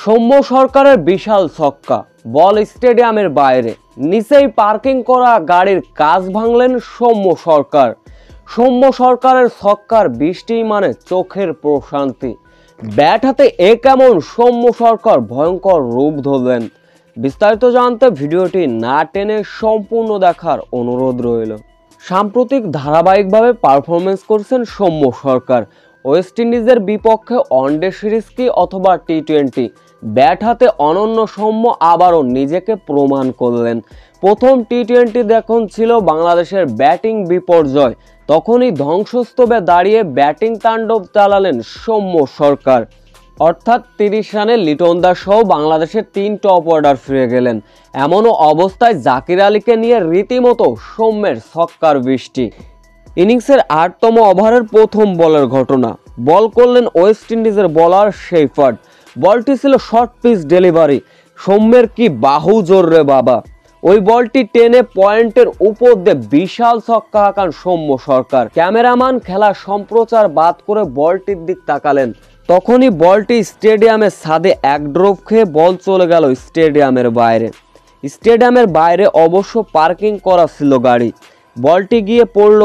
সৌম্য সরকারের বিশাল ছক্কা, বল স্টেডিয়ামের বাইরে, নিচেই পার্কিং করা গাড়ির কাচ ভাঙলেন সৌম্য সরকার। সৌম্য সরকারের ছক্কার বৃষ্টি মানে চোখের প্রশান্তি। ব্যাট হাতে এ কেমন সৌম্য সরকার ভয়ঙ্কর রূপ ধরলেন। বিস্তারিত জানতে ভিডিওটি না টেনে সম্পূর্ণ দেখার অনুরোধ রইল। সাম্প্রতিক ধারাবাহিকভাবে পারফরমেন্স করছেন সৌম্য সরকার। ওয়েস্ট ইন্ডিজের বিপক্ষে ওয়ানডে সিরিজ কি অথবা টি-20, ব্যাট হাতে অনন্য সৌম্য আবারও নিজেকে প্রমাণ করলেন। প্রথম টি-20 যখন ছিল বাংলাদেশের ব্যাটিং বিপর্যয়, তখনই ধ্বংসস্তূপে দাঁড়িয়ে ব্যাটিং তাণ্ডব চালালেন সৌম্য সরকার। অর্থাৎ 30 রানে লিটন দাস সহ বাংলাদেশের 3 টপ অর্ডার ফিরে গেলেন। এমনও অবস্থায় জাকির আলীকে নিয়ে রীতিমতো সৌম্যের ছক্কার বৃষ্টি। ইনিংসের 8তম ওভারের প্রথম বলের ঘটনা। বল করলেন ওয়েস্ট ইন্ডিজের বোলার শেফার্ড। বলটি ছিল শর্ট পিচ ডেলিভারি। সৌম্যের কি বাহু জোর রে বাবা! ওই বলটি টেনে পয়েন্টের উপর দিয়ে বিশাল ছক্কা হাঁকান সৌম্য সরকার। ক্যামেরাম্যান খেলা সম্প্রচার বাদ করে বলটির দিক তাকালেন। তখনই বলটি স্টেডিয়ামের ছাদে এক ড্রপ খেয়ে বল চলে গেল স্টেডিয়ামের বাইরে। স্টেডিয়ামের বাইরে অবশ্য পার্কিং করা ছিল গাড়ি। বলটি গিয়ে পড়লো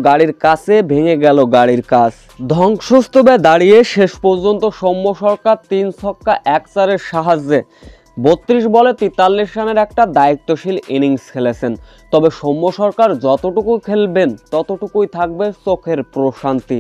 গাড়ির কাছে, ভেঙে গেল গাড়ির কাচ। ধ্বংসস্তূপে দাঁড়িয়ে শেষ পর্যন্ত সৌম্য সরকার 3 ছক্কা 1 চারের সাহায্যে 32 বলে 43 রানের একটা দায়িত্বশীল ইনিংস খেলেছেন। তবে সৌম্য সরকার যতটুকু খেলবেন ততটুকুই থাকবে চোখের প্রশান্তি।